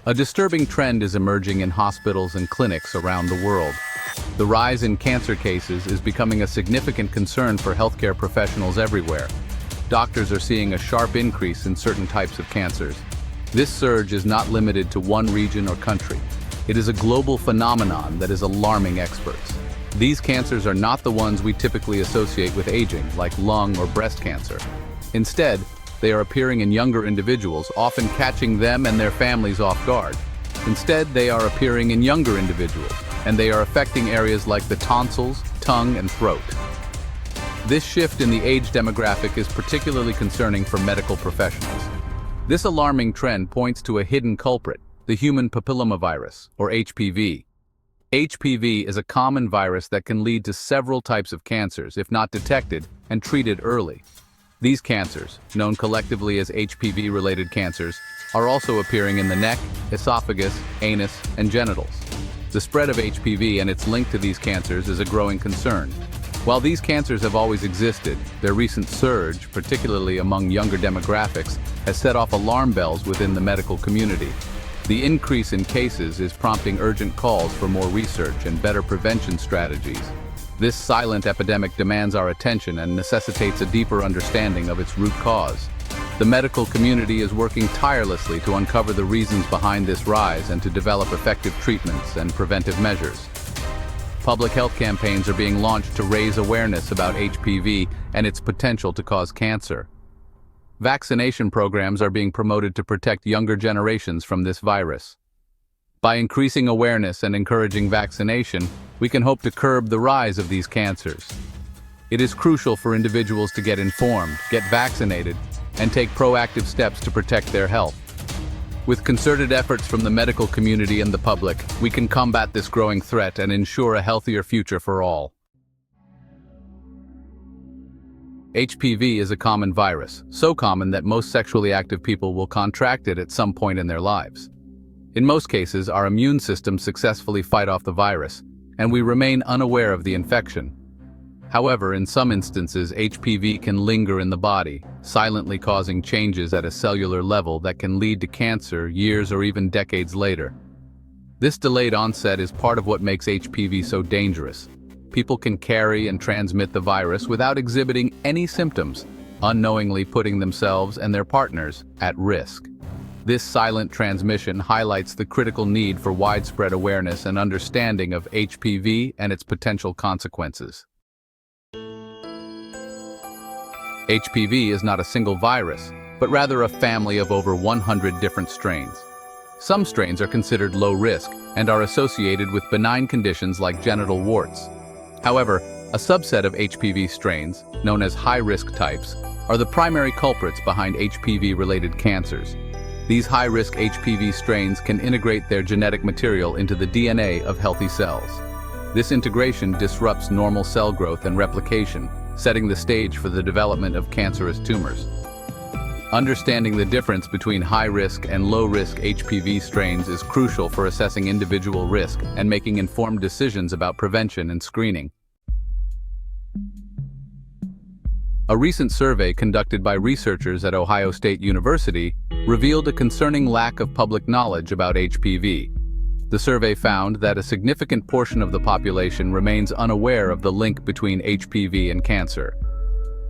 A disturbing trend is emerging in hospitals and clinics around the world. The rise in cancer cases is becoming a significant concern for healthcare professionals everywhere. Doctors are seeing a sharp increase in certain types of cancers. This surge is not limited to one region or country. It is a global phenomenon that is alarming experts. These cancers are not the ones we typically associate with aging, like lung or breast cancer. Instead, they are appearing in younger individuals, often catching them and their families off guard. Instead, they are appearing in younger individuals, and they are affecting areas like the tonsils, tongue, and throat. This shift in the age demographic is particularly concerning for medical professionals. This alarming trend points to a hidden culprit, the human papillomavirus, or HPV. HPV is a common virus that can lead to several types of cancers if not detected and treated early. These cancers, known collectively as HPV-related cancers, are also appearing in the neck, esophagus, anus, and genitals. The spread of HPV and its link to these cancers is a growing concern. While these cancers have always existed, their recent surge, particularly among younger demographics, has set off alarm bells within the medical community. The increase in cases is prompting urgent calls for more research and better prevention strategies. This silent epidemic demands our attention and necessitates a deeper understanding of its root cause. The medical community is working tirelessly to uncover the reasons behind this rise and to develop effective treatments and preventive measures. Public health campaigns are being launched to raise awareness about HPV and its potential to cause cancer. Vaccination programs are being promoted to protect younger generations from this virus. By increasing awareness and encouraging vaccination, we can hope to curb the rise of these cancers. It is crucial for individuals to get informed, get vaccinated, and take proactive steps to protect their health. With concerted efforts from the medical community and the public, we can combat this growing threat and ensure a healthier future for all. HPV is a common virus, so common that most sexually active people will contract it at some point in their lives. In most cases, our immune systems successfully fight off the virus, and we remain unaware of the infection. However, in some instances, HPV can linger in the body, silently causing changes at a cellular level that can lead to cancer years or even decades later. This delayed onset is part of what makes HPV so dangerous. People can carry and transmit the virus without exhibiting any symptoms, unknowingly putting themselves and their partners at risk. This silent transmission highlights the critical need for widespread awareness and understanding of HPV and its potential consequences. HPV is not a single virus, but rather a family of over 100 different strains. Some strains are considered low risk and are associated with benign conditions like genital warts. However, a subset of HPV strains, known as high-risk types, are the primary culprits behind HPV-related cancers. These high-risk HPV strains can integrate their genetic material into the DNA of healthy cells. This integration disrupts normal cell growth and replication, setting the stage for the development of cancerous tumors. Understanding the difference between high-risk and low-risk HPV strains is crucial for assessing individual risk and making informed decisions about prevention and screening. A recent survey conducted by researchers at Ohio State University revealed a concerning lack of public knowledge about HPV. The survey found that a significant portion of the population remains unaware of the link between HPV and cancer.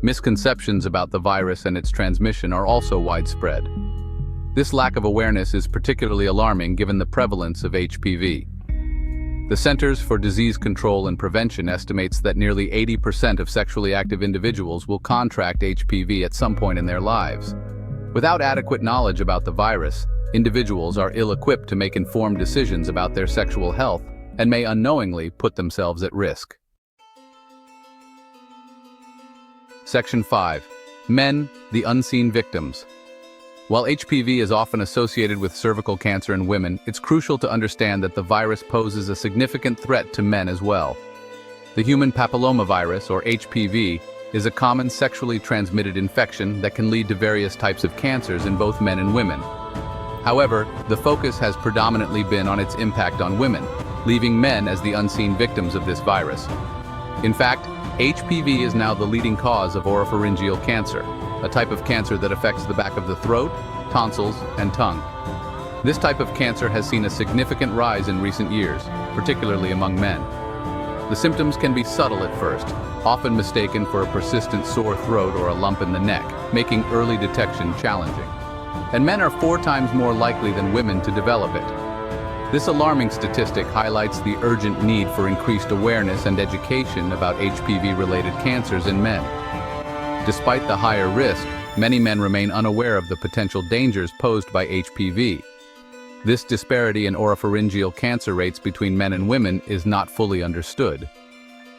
Misconceptions about the virus and its transmission are also widespread. This lack of awareness is particularly alarming given the prevalence of HPV. The Centers for Disease Control and Prevention estimates that nearly 80% of sexually active individuals will contract HPV at some point in their lives. Without adequate knowledge about the virus, individuals are ill-equipped to make informed decisions about their sexual health and may unknowingly put themselves at risk. Section 5. Men, the unseen victims. While HPV is often associated with cervical cancer in women, it's crucial to understand that the virus poses a significant threat to men as well. The human papillomavirus, or HPV, is a common sexually transmitted infection that can lead to various types of cancers in both men and women. However, the focus has predominantly been on its impact on women, leaving men as the unseen victims of this virus. In fact, HPV is now the leading cause of oropharyngeal cancer, a type of cancer that affects the back of the throat, tonsils, and tongue. This type of cancer has seen a significant rise in recent years, particularly among men. The symptoms can be subtle at first, often mistaken for a persistent sore throat or a lump in the neck, making early detection challenging. And men are 4 times more likely than women to develop it. This alarming statistic highlights the urgent need for increased awareness and education about HPV-related cancers in men. Despite the higher risk, many men remain unaware of the potential dangers posed by HPV. This disparity in oropharyngeal cancer rates between men and women is not fully understood.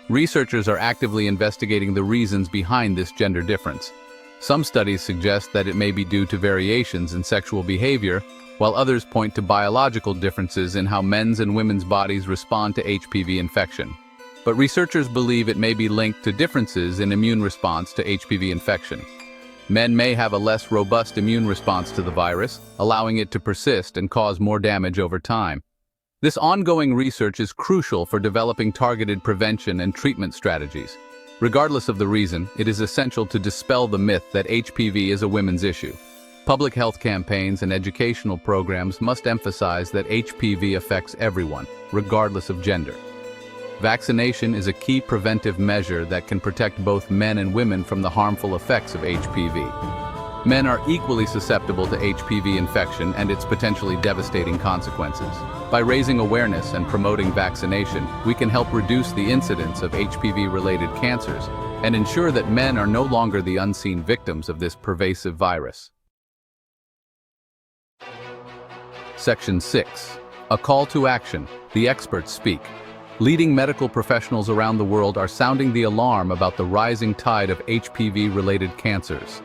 Researchers are actively investigating the reasons behind this gender difference. Some studies suggest that it may be due to variations in sexual behavior, while others point to biological differences in how men's and women's bodies respond to HPV infection. But researchers believe it may be linked to differences in immune response to HPV infection. Men may have a less robust immune response to the virus, allowing it to persist and cause more damage over time. This ongoing research is crucial for developing targeted prevention and treatment strategies. Regardless of the reason, it is essential to dispel the myth that HPV is a women's issue. Public health campaigns and educational programs must emphasize that HPV affects everyone, regardless of gender. Vaccination is a key preventive measure that can protect both men and women from the harmful effects of HPV. Men are equally susceptible to HPV infection and its potentially devastating consequences. By raising awareness and promoting vaccination, we can help reduce the incidence of HPV-related cancers and ensure that men are no longer the unseen victims of this pervasive virus. Section 6. A call to action. The experts speak. Leading medical professionals around the world are sounding the alarm about the rising tide of HPV-related cancers.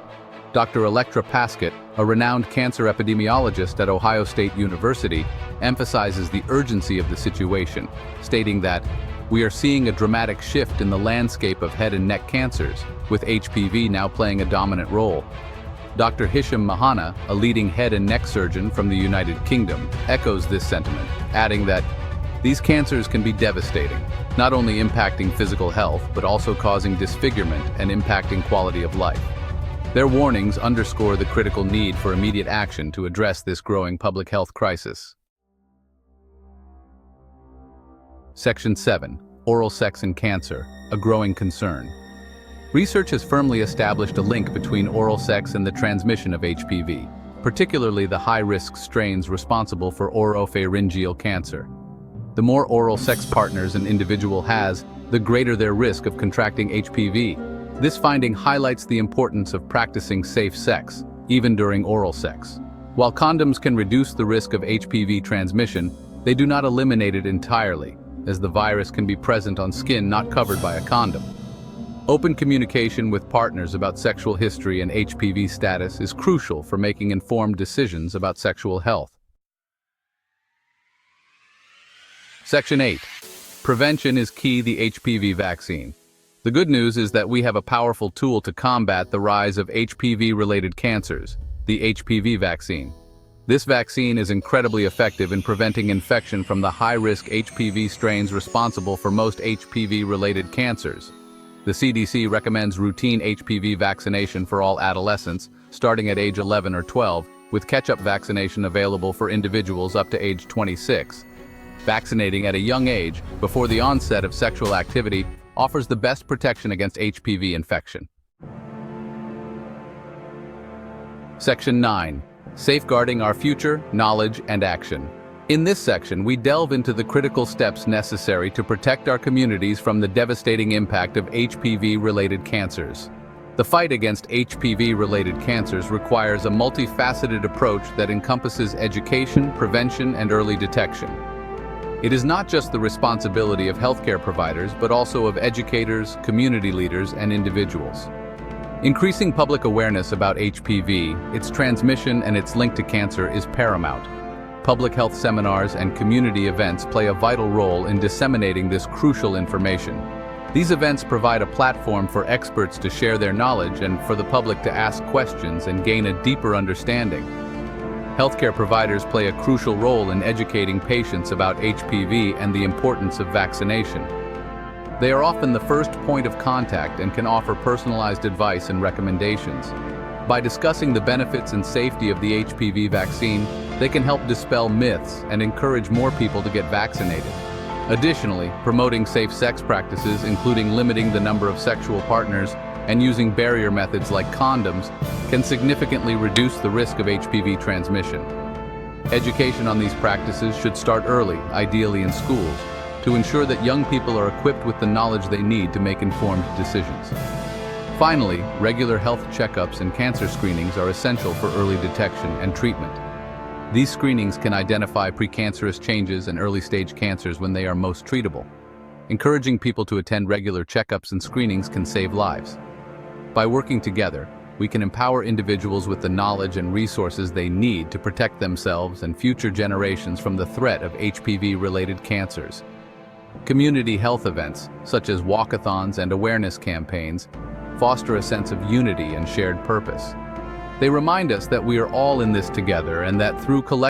Dr. Electra Paskett, a renowned cancer epidemiologist at Ohio State University, emphasizes the urgency of the situation, stating that, "We are seeing a dramatic shift in the landscape of head and neck cancers, with HPV now playing a dominant role." Dr. Hisham Mahana, a leading head and neck surgeon from the United Kingdom, echoes this sentiment, adding that, "These cancers can be devastating, not only impacting physical health, but also causing disfigurement and impacting quality of life." Their warnings underscore the critical need for immediate action to address this growing public health crisis. Section 7. Oral sex and cancer, a growing concern. Research has firmly established a link between oral sex and the transmission of HPV, particularly the high-risk strains responsible for oropharyngeal cancer. The more oral sex partners an individual has, the greater their risk of contracting HPV. This finding highlights the importance of practicing safe sex, even during oral sex. While condoms can reduce the risk of HPV transmission, they do not eliminate it entirely, as the virus can be present on skin not covered by a condom. Open communication with partners about sexual history and HPV status is crucial for making informed decisions about sexual health. Section 8. Prevention is key. The HPV vaccine. The good news is that we have a powerful tool to combat the rise of HPV-related cancers, the HPV vaccine. This vaccine is incredibly effective in preventing infection from the high-risk HPV strains responsible for most HPV-related cancers. The CDC recommends routine HPV vaccination for all adolescents, starting at age 11 or 12, with catch-up vaccination available for individuals up to age 26. Vaccinating at a young age, before the onset of sexual activity, offers the best protection against HPV infection. Section 9. Safeguarding our future, knowledge, and action. In this section, we delve into the critical steps necessary to protect our communities from the devastating impact of HPV-related cancers. The fight against HPV-related cancers requires a multifaceted approach that encompasses education, prevention, and early detection. It is not just the responsibility of healthcare providers, but also of educators, community leaders, and individuals. Increasing public awareness about HPV, its transmission, and its link to cancer is paramount. Public health seminars and community events play a vital role in disseminating this crucial information. These events provide a platform for experts to share their knowledge and for the public to ask questions and gain a deeper understanding. Healthcare providers play a crucial role in educating patients about HPV and the importance of vaccination. They are often the first point of contact and can offer personalized advice and recommendations. By discussing the benefits and safety of the HPV vaccine, they can help dispel myths and encourage more people to get vaccinated. Additionally, promoting safe sex practices, including limiting the number of sexual partners and using barrier methods like condoms, can significantly reduce the risk of HPV transmission. Education on these practices should start early, ideally in schools, to ensure that young people are equipped with the knowledge they need to make informed decisions. Finally, regular health checkups and cancer screenings are essential for early detection and treatment. These screenings can identify precancerous changes and early-stage cancers when they are most treatable. Encouraging people to attend regular checkups and screenings can save lives. By working together, we can empower individuals with the knowledge and resources they need to protect themselves and future generations from the threat of HPV-related cancers. Community health events, such as walkathons and awareness campaigns, foster a sense of unity and shared purpose. They remind us that we are all in this together and that through collective